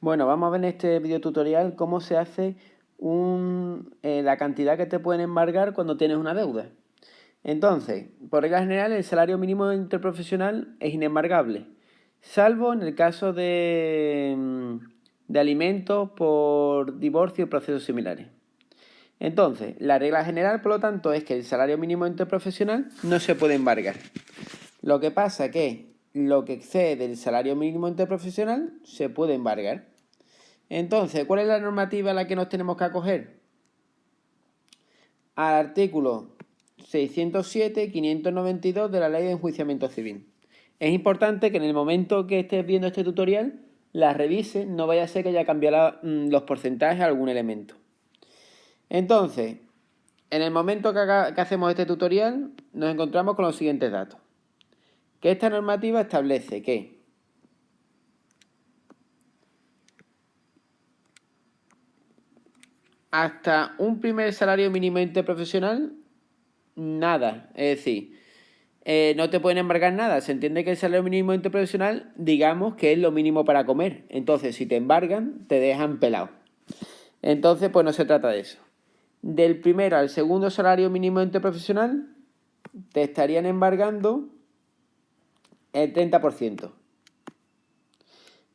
Bueno, vamos a ver en este video tutorial cómo se hace la cantidad que te pueden embargar cuando tienes una deuda. Entonces, por regla general, el salario mínimo interprofesional es inembargable, salvo en el caso de alimentos por divorcio y procesos similares. Entonces, la regla general, por lo tanto, es que el salario mínimo interprofesional no se puede embargar. Lo que pasa es que lo que excede del salario mínimo interprofesional se puede embargar. Entonces, ¿cuál es la normativa a la que nos tenemos que acoger? Al artículo 607 y 592 de la Ley de Enjuiciamiento Civil. Es importante que en el momento que estés viendo este tutorial la revises, no vaya a ser que haya cambiado los porcentajes a algún elemento. Entonces, en el momento que hacemos este tutorial, nos encontramos con los siguientes datos. Que esta normativa establece que hasta un primer salario mínimo interprofesional, nada. Es decir, no te pueden embargar nada. Se entiende que el salario mínimo interprofesional, digamos que es lo mínimo para comer. Entonces, si te embargan, te dejan pelado. Entonces, pues no se trata de eso. Del primero al segundo salario mínimo interprofesional, te estarían embargando el 30%.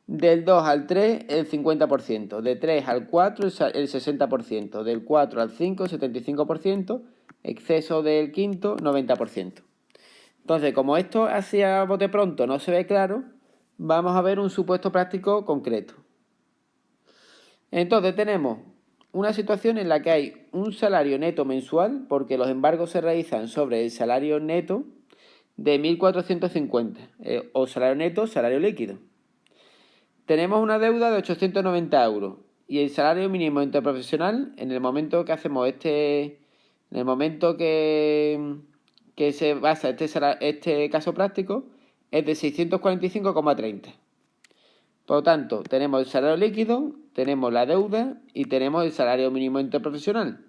Del 2 al 3, el 50%. De 3 al 4, el 60%. Del 4 al 5, el 75%. Exceso del quinto, 90%. Entonces, como esto así a bote pronto no se ve claro, vamos a ver un supuesto práctico concreto. Entonces tenemos una situación en la que hay un salario neto mensual, porque los embargos se realizan sobre el salario neto de 1.450, o salario neto, salario líquido. Tenemos una deuda de 890 euros y el salario mínimo interprofesional, en el momento que hacemos en el momento que se basa este caso práctico, es de 645,30. Por lo tanto, tenemos el salario líquido, tenemos la deuda y tenemos el salario mínimo interprofesional.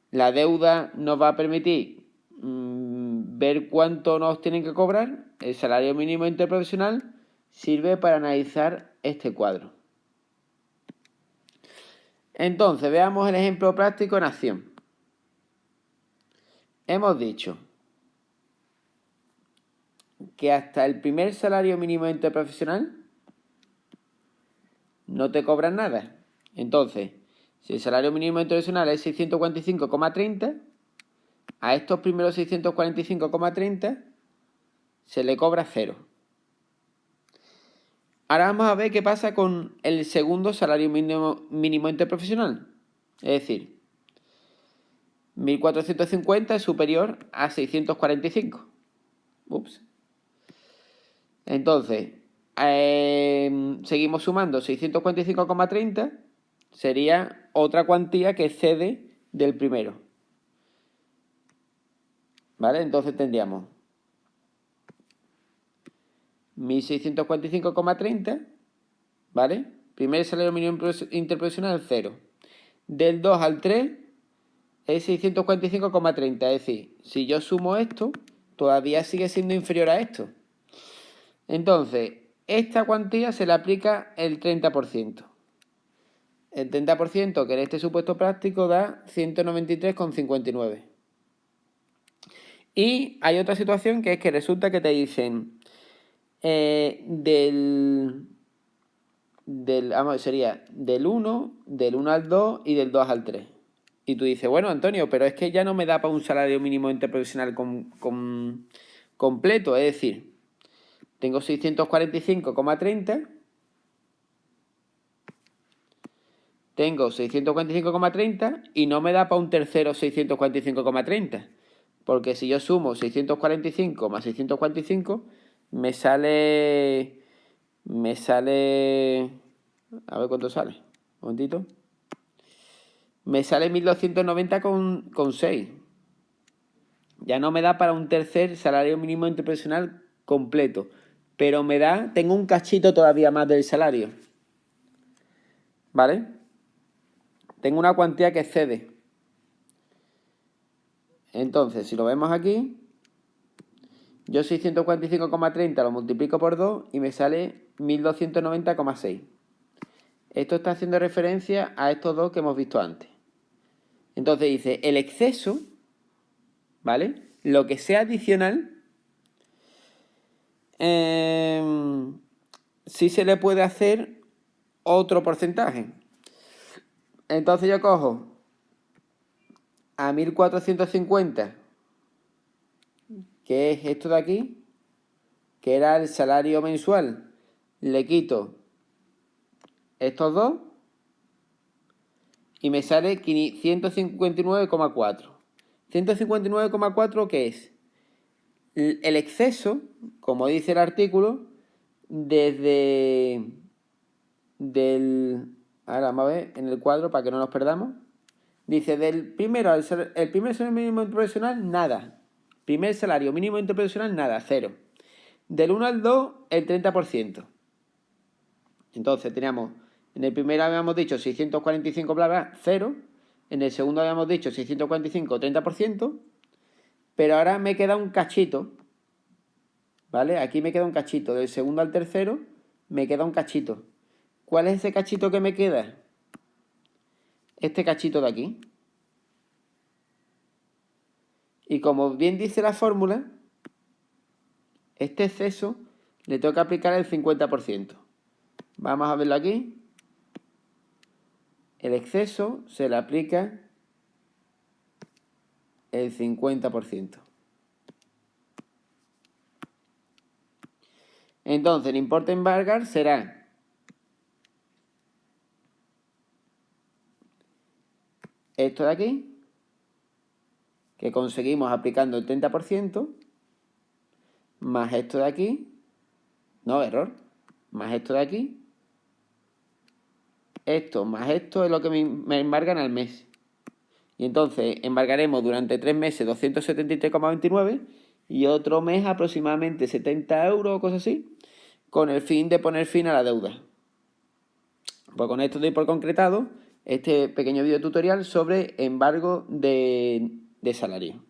La deuda nos va a permitir ver cuánto nos tienen que cobrar. El salario mínimo interprofesional sirve para analizar este cuadro. Entonces, veamos el ejemplo práctico en acción. Hemos dicho que hasta el primer salario mínimo interprofesional no te cobran nada. Entonces, si el salario mínimo interprofesional es 645,30, a estos primeros 645,30 se le cobra 0. Ahora vamos a ver qué pasa con el segundo salario mínimo interprofesional. Es decir, 1.450 es superior a 645. Ups. Entonces, seguimos sumando 645,30, sería otra cuantía que excede del primero. ¿Vale? Entonces tendríamos 1.645,30, ¿vale? Primer salario mínimo interprofesional, 0. Del 2 al 3 es 645,30, es decir, si yo sumo esto, todavía sigue siendo inferior a esto. Entonces, esta cuantía se le aplica el 30%. El 30%, que en este supuesto práctico da 193,59. Y hay otra situación que es que resulta que te dicen sería del 1 al 2 y del 2 al 3. Y tú dices, bueno, Antonio, pero es que ya no me da para un salario mínimo interprofesional completo. Es decir, tengo 645,30, tengo 645,30 y no me da para un tercero 645,30. Porque si yo sumo 645 más 645, me sale... A ver cuánto sale. Un momentito. Me sale 1.290,6. Ya no me da para un tercer salario mínimo interprofesional completo. Pero me da... Tengo un cachito todavía más del salario. ¿Vale? Tengo una cuantía que excede. Entonces, si lo vemos aquí, yo 645,30 lo multiplico por 2 y me sale 1.290,6. Esto está haciendo referencia a estos dos que hemos visto antes. Entonces dice, el exceso, ¿vale? Lo que sea adicional, sí se le puede hacer otro porcentaje. Entonces yo cojo a 1450, que es esto de aquí, que era el salario mensual, le quito estos dos y me sale 159,4. 159,4, ¿qué es? El exceso, como dice el artículo, ahora vamos a ver en el cuadro para que no nos perdamos. Dice, el primer salario mínimo interprofesional, nada. Primer salario mínimo interprofesional, nada, 0. Del 1 al 2, el 30%. Entonces teníamos, en el primero habíamos dicho 645, bla, bla, 0. En el segundo habíamos dicho 645, 30%. Pero ahora me queda un cachito, ¿vale? Aquí me queda un cachito. Del segundo al tercero me queda un cachito. ¿Cuál es ese cachito que me queda? Este cachito de aquí. Y como bien dice la fórmula, este exceso le tengo que aplicar el 50%. Vamos a verlo aquí. El exceso se le aplica el 50%. Entonces el importe a embargar será esto de aquí, que conseguimos aplicando el 30%, más esto de aquí, no, error, más esto de aquí, esto más esto es lo que me embargan al mes. Y entonces embargaremos durante 3 meses 273,29 y otro mes aproximadamente 70 euros o cosas así, con el fin de poner fin a la deuda. Pues con esto doy por concretado este pequeño video tutorial sobre embargo de salario.